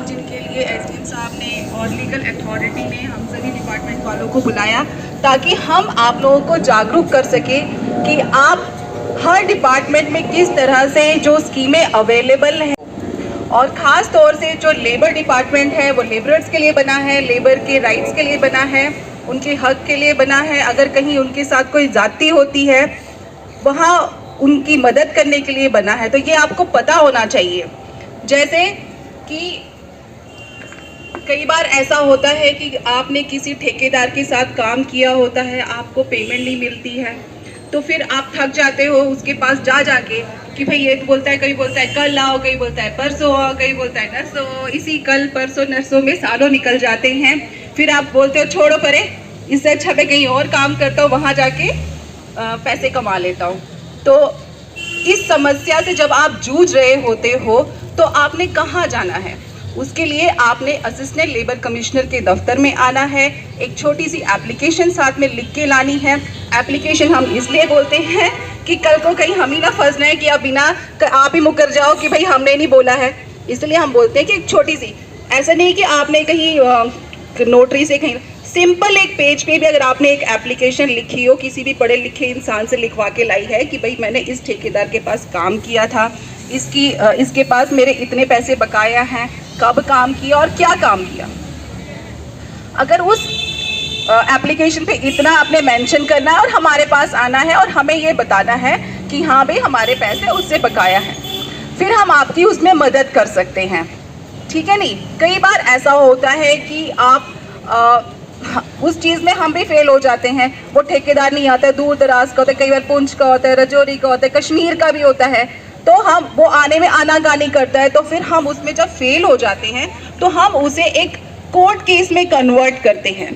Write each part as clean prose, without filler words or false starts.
लोग जिनके लिए एसडीएम साहब ने और लीगल अथॉरिटी ने हम सभी डिपार्टमेंट वालों को बुलाया, ताकि हम आप लोगों को जागरूक कर सके कि आप हर डिपार्टमेंट में किस तरह से जो स्कीमें अवेलेबल हैं, और ख़ास तौर से जो लेबर डिपार्टमेंट है वो लेबरर्स के लिए बना है, लेबर के राइट्स के लिए बना है, उनके हक के लिए बना है। अगर कहीं उनके साथ कोई ज़्यादती होती है वहाँ उनकी मदद करने के लिए बना है। तो ये आपको पता होना चाहिए। जैसे कि कई बार ऐसा होता है कि आपने किसी ठेकेदार के साथ काम किया होता है, आपको पेमेंट नहीं मिलती है, तो फिर आप थक जाते हो उसके पास जाके कि भाई ये तो बोलता है, कहीं बोलता है कल आओ, कहीं बोलता है परसों आओ, कहीं बोलता है नरसों आओ। इसी कल परसों नरसों में सालों निकल जाते हैं। फिर आप बोलते हो छोड़ो परे, इससे अच्छा मैं कहीं और काम करता हूँ, वहाँ जाके पैसे कमा लेता हूँ। तो इस समस्या से जब आप जूझ रहे होते हो तो आपने कहाँ जाना है? उसके लिए आपने असिस्टेंट लेबर कमिश्नर के दफ्तर में आना है। एक छोटी सी एप्लीकेशन साथ में लिख के लानी है। एप्लीकेशन हम इसलिए बोलते हैं कि कल को कहीं हम ही ना फंसना है कि आप बिना आप ही मुकर जाओ कि भाई हमने नहीं बोला है। इसलिए हम बोलते हैं कि एक छोटी सी, ऐसा नहीं कि आपने कहीं नोटरी से कहीं, सिंपल एक पेज पे भी अगर आपने एक एप्लीकेशन लिखी हो, किसी भी पढ़े लिखे इंसान से लिखवा के लाई है कि भाई मैंने इस ठेकेदार के पास काम किया था, इसके पास मेरे इतने पैसे बकाया हैं, कब काम किया और क्या काम किया। अगर उस एप्लीकेशन पे इतना आपने मेंशन करना है और हमारे पास आना है और हमें ये बताना है कि हाँ भाई हमारे पैसे उससे बकाया हैं, फिर हम आपकी उसमें मदद कर सकते हैं। ठीक है नहीं? कई बार ऐसा होता है कि आप उस चीज़ में हम भी फेल हो जाते हैं। वो ठेकेदार नहीं आता है, दूर दराज का होता है, कई बार पुंछ का होता है, रजौरी का होता है, कश्मीर का भी होता है, तो हम वो आने में आनाकानी करता है। तो फिर हम उसमें जब फेल हो जाते हैं तो हम उसे एक कोर्ट केस में कन्वर्ट करते हैं,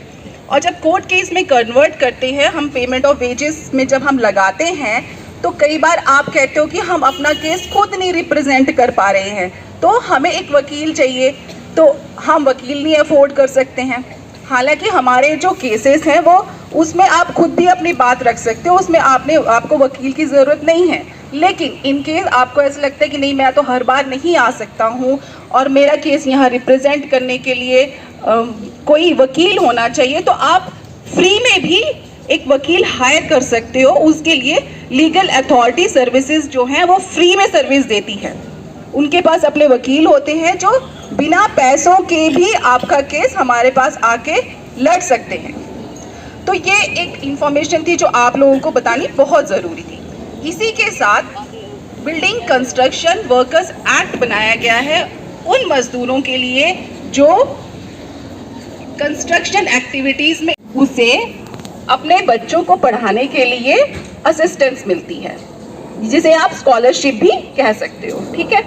और जब कोर्ट केस में कन्वर्ट करते हैं, हम पेमेंट ऑफ वेजेस में जब हम लगाते हैं, तो कई बार आप कहते हो कि हम अपना केस खुद नहीं रिप्रेजेंट कर पा रहे हैं, तो हमें एक वकील चाहिए। तो हम वकील नहीं अफोर्ड कर सकते हैं। हालांकि हमारे जो केसेस हैं वो उसमें आप खुद भी अपनी बात रख सकते हो, उसमें आपको वकील की ज़रूरत नहीं है। लेकिन इन केस आपको ऐसा लगता है कि नहीं मैं तो हर बार नहीं आ सकता हूँ और मेरा केस यहाँ रिप्रेजेंट करने के लिए कोई वकील होना चाहिए, तो आप फ्री में भी एक वकील हायर कर सकते हो। उसके लिए लीगल अथॉरिटी सर्विसेज जो हैं वो फ्री में सर्विस देती है। उनके पास अपने वकील होते हैं जो बिना पैसों के भी आपका केस हमारे पास आके लड़ सकते हैं। तो ये एक इंफॉर्मेशन थी जो आप लोगों को बतानी बहुत ज़रूरी थी। इसी के साथ बिल्डिंग कंस्ट्रक्शन वर्कर्स एक्ट बनाया गया है उन मजदूरों के लिए जो कंस्ट्रक्शन एक्टिविटीज़ में उसे अपने बच्चों को पढ़ाने के लिए असिस्टेंस मिलती है, जिसे आप स्कॉलरशिप भी कह सकते हो। ठीक है?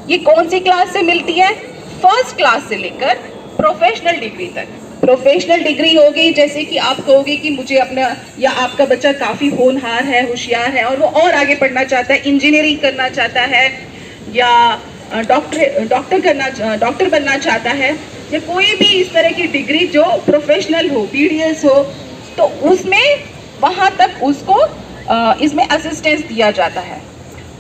ये कौन सी क्लास से मिलती है? फर्स्ट क्लास से लेकर प्रोफेशनल डिग्री तक। प्रोफेशनल डिग्री हो गई जैसे कि आप कहोगे कि मुझे अपना या आपका बच्चा काफ़ी होनहार है, होशियार है और वो और आगे पढ़ना चाहता है, इंजीनियरिंग करना चाहता है या डॉक्टर बनना चाहता है, या कोई भी इस तरह की डिग्री जो प्रोफेशनल हो, BDS हो, तो उसमें वहाँ तक उसको इसमें असिस्टेंस दिया जाता है।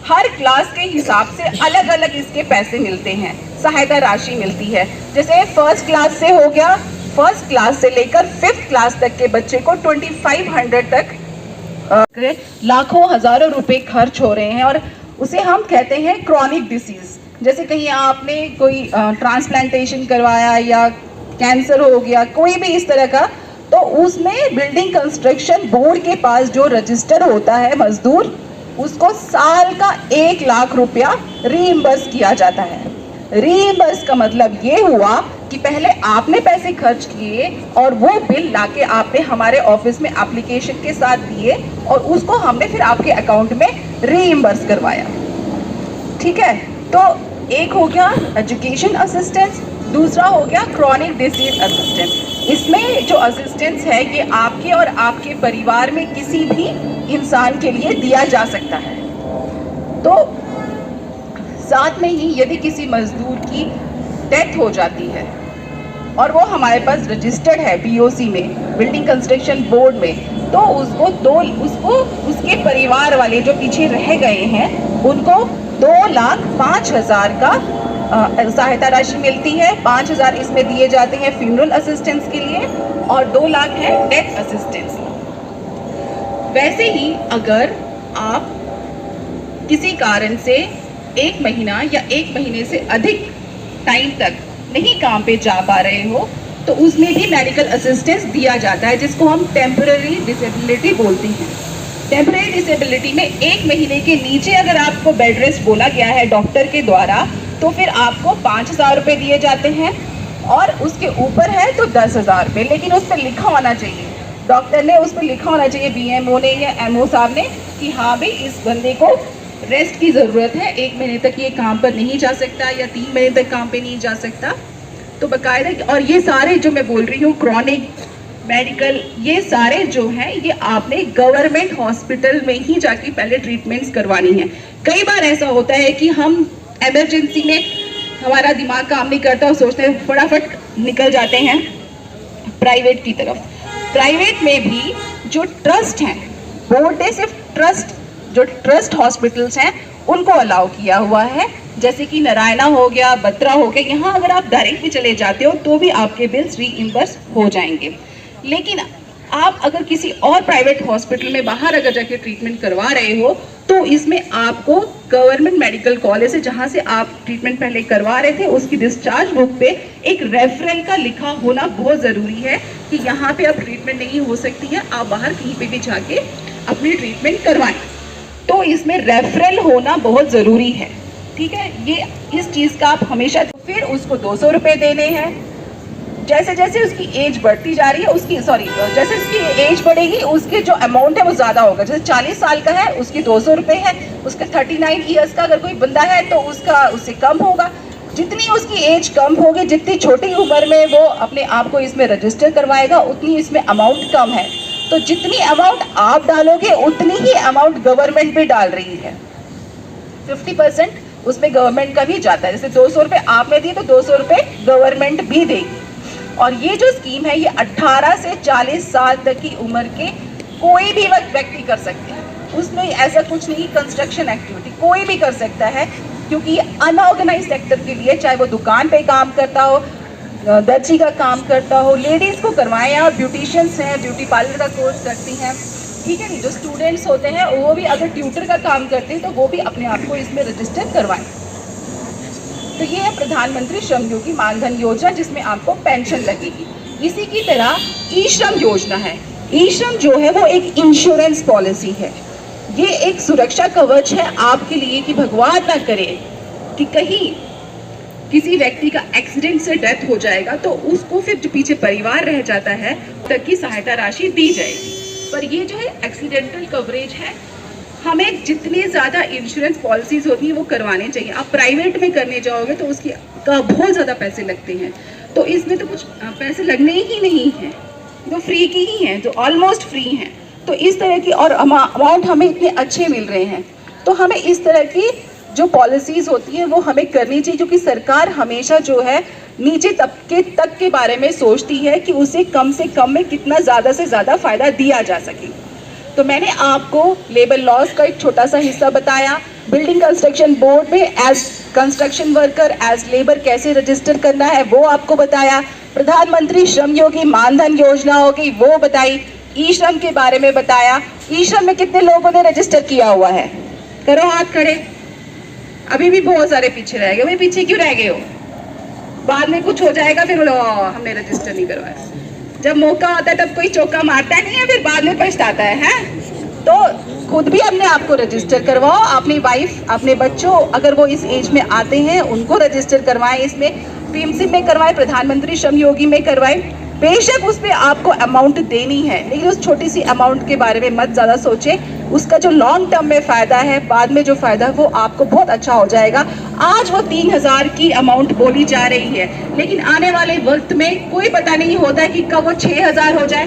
हर क्लास के हिसाब से अलग अलग इसके पैसे मिलते हैं, सहायता राशि मिलती है। जैसे फर्स्ट क्लास से हो गया, फर्स्ट क्लास से लेकर 5th क्लास तक के बच्चे को 2500 तक लाखों हजारों रुपए खर्च हो रहे हैं, और उसे हम कहते हैं क्रॉनिक डिसीज। जैसे कहीं आपने कोई ट्रांसप्लांटेशन करवाया या कैंसर हो गया, कोई भी इस तरह का, तो उसमें बिल्डिंग कंस्ट्रक्शन बोर्ड के पास जो रजिस्टर होता है मजदूर, उसको साल का 1 लाख रुपया रीइंबर्स किया जाता है। रीइंबर्स का मतलब ये हुआ कि पहले आपने पैसे खर्च किए और वो बिल लाके आपने हमारे ऑफिस में एप्लीकेशन के साथ दिए और उसको हमने फिर आपके अकाउंट में रीइंबर्स करवाया। ठीक है? तो एक हो गया एजुकेशन असिस्टेंस, दूसरा हो गया क्रॉनिक डिसीज असिस्टेंस। इसमें जो असिस्टेंस है ये आपके और आपके परिवार में किसी भी इंसान के लिए दिया जा सकता है। तो साथ में ही यदि किसी मजदूर की डेथ हो जाती है और वो हमारे पास रजिस्टर्ड है BOC में, बिल्डिंग कंस्ट्रक्शन बोर्ड में, तो उसको उसके परिवार वाले जो पीछे रह गए हैं उनको 2,05,000 का सहायता राशि मिलती है, 5,000 इसमें दिए जाते हैं फ्यूनरल असिस्टेंस के लिए और 2 लाख है डेथ असिस्टेंस। वैसे ही अगर आप किसी कारण से 1 महीना या 1 महीने से अधिक टाइम तक नहीं काम पे जा पा रहे हो तो उसमें भी मेडिकल असिस्टेंस दिया जाता है, जिसको हम टेम्पररी डिसेबिलिटी बोलते हैं। टेम्पररी डिसेबिलिटी में 1 महीने के नीचे अगर आपको बेड रेस्ट बोला गया है डॉक्टर के द्वारा तो फिर आपको 5,000 रुपये दिए जाते हैं और उसके ऊपर है तो 10,000 रुपये। लेकिन उस पर लिखा होना चाहिए, डॉक्टर ने उस पर लिखा होना चाहिए, BMO ने या MO साहब ने, कि हाँ भाई इस बंदे को रेस्ट की ज़रूरत है, 1 महीने तक ये काम पर नहीं जा सकता या 3 महीने तक काम पे नहीं जा सकता। तो बाकायदा, और ये सारे जो मैं बोल रही हूँ क्रॉनिक मेडिकल, ये सारे जो हैं ये आपने गवर्नमेंट हॉस्पिटल में ही जाके पहले ट्रीटमेंट्स करवानी है। कई बार ऐसा होता है कि हम इमरजेंसी में हमारा दिमाग काम नहीं करता और सोचते हैं फटाफट निकल जाते हैं प्राइवेट की तरफ। प्राइवेट में भी जो ट्रस्ट हैं, बोर्ड ने सिर्फ ट्रस्ट हॉस्पिटल्स हैं उनको अलाउ किया हुआ है, जैसे कि नारायणा हो गया, बत्रा हो गया। यहाँ अगर आप डायरेक्ट भी चले जाते हो तो भी आपके बिल्स रीइम्बर्स हो जाएंगे। लेकिन आप अगर किसी और प्राइवेट हॉस्पिटल में बाहर अगर जाके ट्रीटमेंट करवा रहे हो तो इसमें आपको गवर्नमेंट मेडिकल कॉलेज से जहाँ से आप ट्रीटमेंट पहले करवा रहे थे उसकी डिस्चार्ज बुक पे एक रेफरल का लिखा होना बहुत ज़रूरी है कि यहाँ पे अब ट्रीटमेंट नहीं हो सकती है, आप बाहर कहीं पे भी जाके अपनी ट्रीटमेंट करवाएं। तो इसमें रेफरल होना बहुत ज़रूरी है, ठीक है। ये इस चीज़ का आप हमेशा, फिर उसको 200 रुपये देने हैं। जैसे जैसे उसकी एज बढ़ती जा रही है जैसे उसकी एज बढ़ेगी उसके जो अमाउंट है वो ज़्यादा होगा। जैसे 40 साल का है उसकी 200 रुपये है, उसके 39 ईयर्स का अगर कोई बंदा है तो उससे कम होगा। जितनी उसकी एज कम होगी, जितनी छोटी उम्र में वो अपने आप को इसमें रजिस्टर करवाएगा उतनी इसमें अमाउंट कम है। तो जितनी अमाउंट आप डालोगे उतनी ही अमाउंट गवर्नमेंट भी डाल रही है। 50% उसमें गवर्नमेंट का भी जाता है। जैसे 200 रुपये आपने दिए तो 200 रुपये गवर्नमेंट भी देगी। और ये जो स्कीम है ये 18 से 40 साल तक की उम्र के कोई भी व्यक्ति कर सकते हैं। उसमें ऐसा कुछ नहीं, कंस्ट्रक्शन एक्टिविटी कोई भी कर सकता है, क्योंकि ये अनऑर्गेनाइज सेक्टर के लिए, चाहे वो दुकान पे काम करता हो, दर्जी का काम करता हो, लेडीज़ को करवाएं, या ब्यूटिशियंस हैं, ब्यूटी पार्लर का कोर्स करती हैं, ठीक है नहीं। जो स्टूडेंट्स होते हैं वो भी अगर ट्यूटर का काम करते हैं तो वो भी अपने आप को इसमें रजिस्टर करवाएं। तो ये है प्रधानमंत्री श्रम योगी मानधन योजना, जिसमें आपको पेंशन लगेगी। इसी की तरह ई श्रम योजना है। ई श्रम जो है वो एक इंश्योरेंस पॉलिसी है, ये एक सुरक्षा कवच है आपके लिए कि भगवान ना करे कि कहीं किसी व्यक्ति का एक्सीडेंट से डेथ हो जाएगा तो उसको फिर जो पीछे परिवार रह जाता है तक की सहायता राशि दी जाएगी। पर ये जो है एक्सीडेंटल कवरेज है, हमें जितनी ज़्यादा इंश्योरेंस पॉलिसीज़ होती हैं वो करवाने चाहिए। आप प्राइवेट में करने जाओगे तो उसकी का बहुत ज़्यादा पैसे लगते हैं, तो इसमें तो कुछ पैसे लगने ही नहीं हैं, जो फ्री की ही हैं, जो ऑलमोस्ट फ्री हैं। तो इस तरह की और अमाउंट हमें इतने अच्छे मिल रहे हैं, तो हमें इस तरह की जो पॉलिसीज़ होती हैं वो हमें करनी चाहिए, क्योंकि सरकार हमेशा जो है नीचे तबके तक के बारे में सोचती है कि उसे कम से कम में कितना ज़्यादा से ज़्यादा फ़ायदा दिया जा सके। तो मैंने आपको लेबर लॉज का एक छोटा सा हिस्सा बताया, बिल्डिंग कंस्ट्रक्शन बोर्ड में as construction worker, as labour कैसे रजिस्टर करना है वो आपको बताया, प्रधानमंत्री श्रम योगी मानधन योजना होगी वो बताई, ई श्रम के बारे में बताया। ई श्रम में कितने लोगों ने रजिस्टर किया हुआ है? करो हाथ खड़े। अभी भी बहुत सारे पीछे रह गए। भाई पीछे क्यों रह गए हो? बाद में कुछ हो जाएगा फिर हमने रजिस्टर नहीं करवाया। जब मौका होता है तब कोई चौका मारता नहीं है, फिर बाद में पछताता है। तो खुद भी अपने आप को रजिस्टर करवाओ, अपनी वाइफ, अपने बच्चों अगर वो इस एज में आते हैं उनको रजिस्टर करवाएं, इसमें पीएमसी में करवाएं, प्रधानमंत्री श्रम योगी में करवाएं। बेशक उस पर आपको अमाउंट देनी है, लेकिन उस छोटी सी अमाउंट के बारे में मत ज़्यादा सोचें। उसका जो लॉन्ग टर्म में फ़ायदा है, बाद में जो फ़ायदा है वो आपको बहुत अच्छा हो जाएगा। आज वो 3,000 की अमाउंट बोली जा रही है, लेकिन आने वाले वक्त में कोई पता नहीं होता कि कब वो 6,000 हो जाए।